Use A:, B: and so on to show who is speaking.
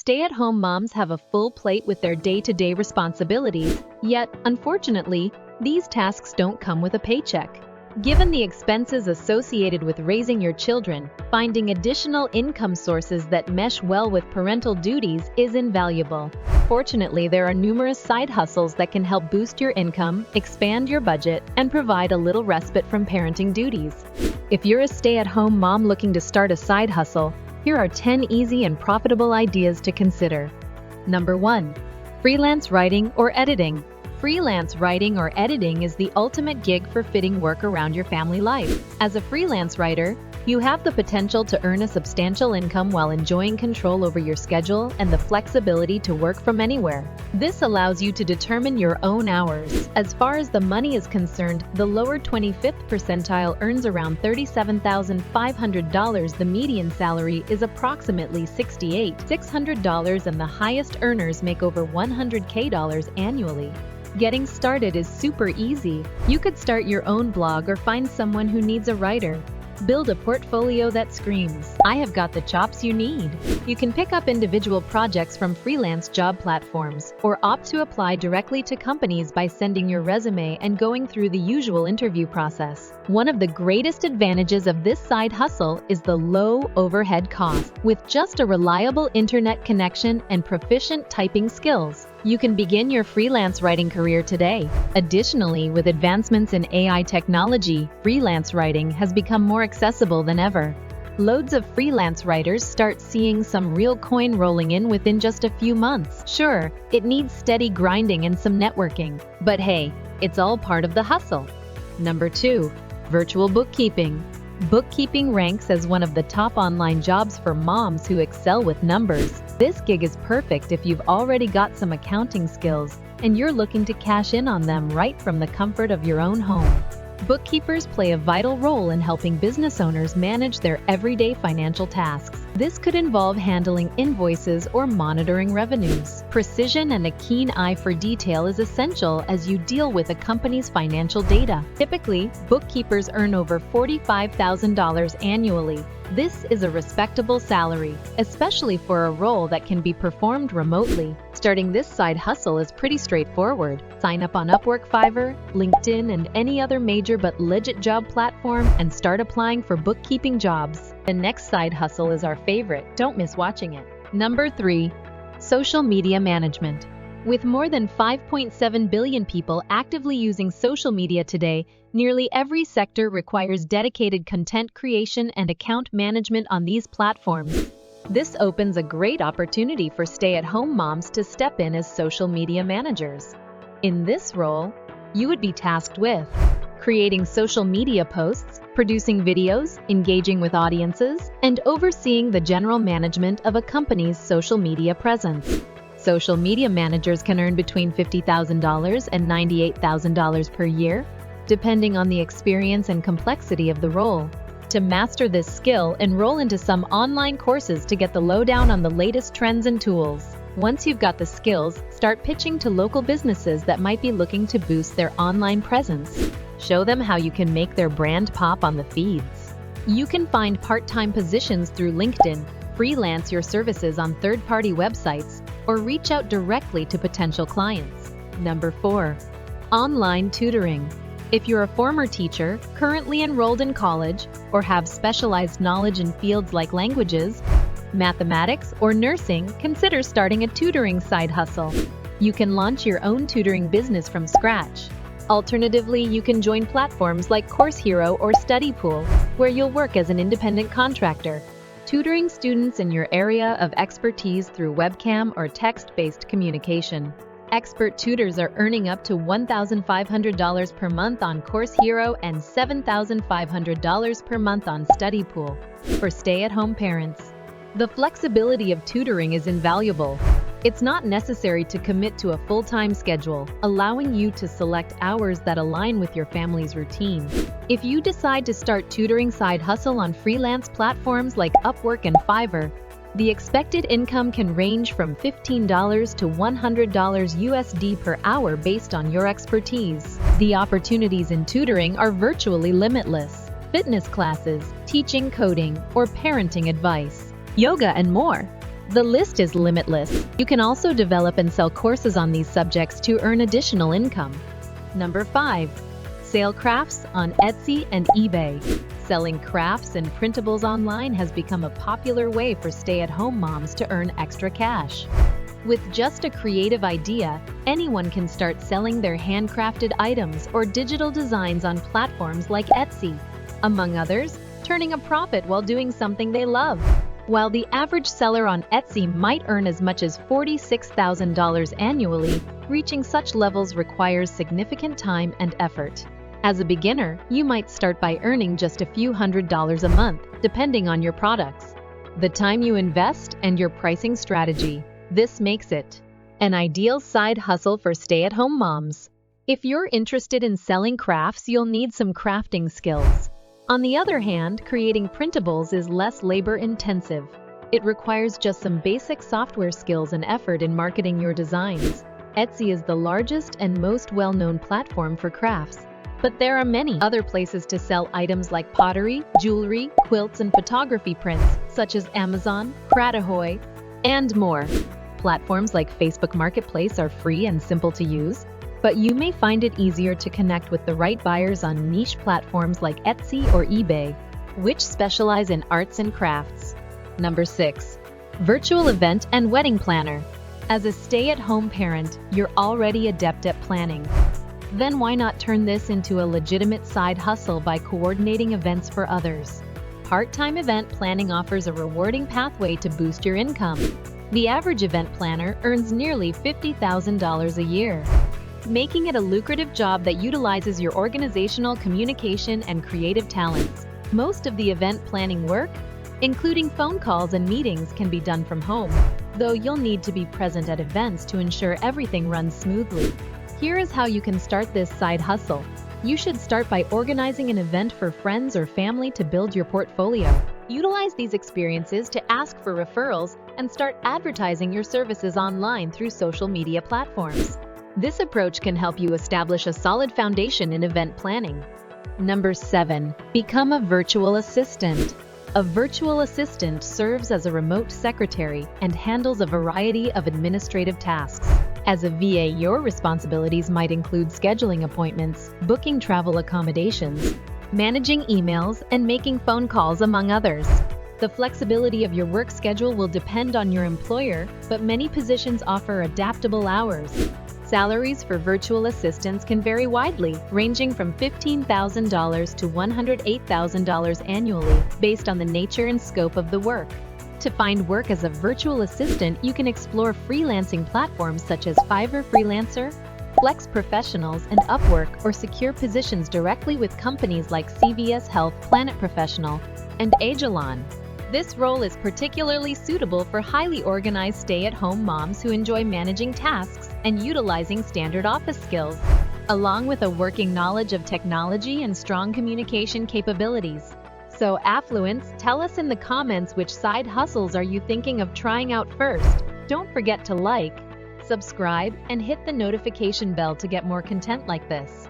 A: Stay-at-home moms have a full plate with their day-to-day responsibilities, yet, unfortunately, these tasks don't come with a paycheck. Given the expenses associated with raising your children, finding additional income sources that mesh well with parental duties is invaluable. Fortunately, there are numerous side hustles that can help boost your income, expand your budget, and provide a little respite from parenting duties. If you're a stay-at-home mom looking to start a side hustle, here are 10 easy and profitable ideas to consider. Number 1. Freelance writing or editing. Freelance writing or editing is the ultimate gig for fitting work around your family life. As a freelance writer, you have the potential to earn a substantial income while enjoying control over your schedule and the flexibility to work from anywhere. This allows you to determine your own hours. As far as the money is concerned, the lower 25th percentile earns around $37,500. The median salary is approximately $68,600 and the highest earners make over $100K annually. Getting started is super easy. You could start your own blog or find someone who needs a writer. Build a portfolio that screams, "I have got the chops you need." You can pick up individual projects from freelance job platforms or opt to apply directly to companies by sending your resume and going through the usual interview process. One of the greatest advantages of this side hustle is the low overhead cost. With just a reliable internet connection and proficient typing skills, you can begin your freelance writing career today. Additionally, with advancements in AI technology, freelance writing has become more accessible than ever. Loads of freelance writers start seeing some real coin rolling in within just a few months. Sure, it needs steady grinding and some networking, but hey, it's all part of the hustle. Number 2. Virtual bookkeeping. Bookkeeping ranks as one of the top online jobs for moms who excel with numbers. This gig is perfect if you've already got some accounting skills and you're looking to cash in on them right from the comfort of your own home. Bookkeepers play a vital role in helping business owners manage their everyday financial tasks. This could involve handling invoices or monitoring revenues. Precision and a keen eye for detail is essential as you deal with a company's financial data. Typically, bookkeepers earn over $45,000 annually. This is a respectable salary, especially for a role that can be performed remotely. Starting this side hustle is pretty straightforward. Sign up on Upwork, Fiverr, LinkedIn, and any other major but legit job platform and start applying for bookkeeping jobs. The next side hustle is our favorite. Don't miss watching it. Number 3. Social media management. With more than 5.7 billion people actively using social media today, nearly every sector requires dedicated content creation and account management on these platforms. This opens a great opportunity for stay-at-home moms to step in as social media managers. In this role, you would be tasked with creating social media posts, producing videos, engaging with audiences, and overseeing the general management of a company's social media presence. Social media managers can earn between $50,000 and $98,000 per year, depending on the experience and complexity of the role. To master this skill, enroll into some online courses to get the lowdown on the latest trends and tools. Once you've got the skills, start pitching to local businesses that might be looking to boost their online presence. Show them how you can make their brand pop on the feeds. You can find part-time positions through LinkedIn, freelance your services on third-party websites, or reach out directly to potential clients. Number 4. Online tutoring. If you're a former teacher, currently enrolled in college, or have specialized knowledge in fields like languages, mathematics, or nursing, consider starting a tutoring side hustle. You can launch your own tutoring business from scratch. Alternatively, you can join platforms like Course Hero or Study Pool, where you'll work as an independent contractor, tutoring students in your area of expertise through webcam or text-based communication. Expert tutors are earning up to $1,500 per month on Course Hero and $7,500 per month on Study Pool. For stay-at-home parents, the flexibility of tutoring is invaluable. It's not necessary to commit to a full-time schedule, allowing you to select hours that align with your family's routine. If you decide to start tutoring side hustle on freelance platforms like Upwork and Fiverr, the expected income can range from $15 to $100 USD per hour based on your expertise. The opportunities in tutoring are virtually limitless. Fitness classes, teaching coding, or parenting advice, yoga, and more. The list is limitless. You can also develop and sell courses on these subjects to earn additional income. Number 5. Sale crafts on Etsy and eBay. Selling crafts and printables online has become a popular way for stay-at-home moms to earn extra cash. With just a creative idea, anyone can start selling their handcrafted items or digital designs on platforms like Etsy, among others, turning a profit while doing something they love. While the average seller on Etsy might earn as much as $46,000 annually, reaching such levels requires significant time and effort. As a beginner, you might start by earning just a few $100s a month, depending on your products, the time you invest, and your pricing strategy. This makes it an ideal side hustle for stay-at-home moms. If you're interested in selling crafts, you'll need some crafting skills. On the other hand, creating printables is less labor-intensive. It requires just some basic software skills and effort in marketing your designs. Etsy is the largest and most well-known platform for crafts, but there are many other places to sell items like pottery, jewelry, quilts, and photography prints, such as Amazon, Kratahoy, and more. Platforms like Facebook Marketplace are free and simple to use, but you may find it easier to connect with the right buyers on niche platforms like Etsy or eBay, which specialize in arts and crafts. Number 6. Virtual event and wedding planner. As a stay-at-home parent, you're already adept at planning. Then why not turn this into a legitimate side hustle by coordinating events for others? Part-time event planning offers a rewarding pathway to boost your income. The average event planner earns nearly $50,000 a year, making it a lucrative job that utilizes your organizational, communication, and creative talents. Most of the event planning work, including phone calls and meetings, can be done from home, though you'll need to be present at events to ensure everything runs smoothly. Here is how you can start this side hustle. You should start by organizing an event for friends or family to build your portfolio. Utilize these experiences to ask for referrals and start advertising your services online through social media platforms. This approach can help you establish a solid foundation in event planning. Number 7. Become a virtual assistant. A virtual assistant serves as a remote secretary and handles a variety of administrative tasks. As a VA, your responsibilities might include scheduling appointments, booking travel accommodations, managing emails, and making phone calls, among others. The flexibility of your work schedule will depend on your employer, but many positions offer adaptable hours. Salaries for virtual assistants can vary widely, ranging from $15,000 to $108,000 annually, based on the nature and scope of the work. To find work as a virtual assistant, you can explore freelancing platforms such as Fiverr Freelancer, Flex Professionals, and Upwork, or secure positions directly with companies like CVS Health, Planet Professional, and Agilon. This role is particularly suitable for highly organized stay-at-home moms who enjoy managing tasks and utilizing standard office skills, along with a working knowledge of technology and strong communication capabilities. So, Affluents, tell us in the comments which side hustles are you thinking of trying out first. Don't forget to like, subscribe, and hit the notification bell to get more content like this.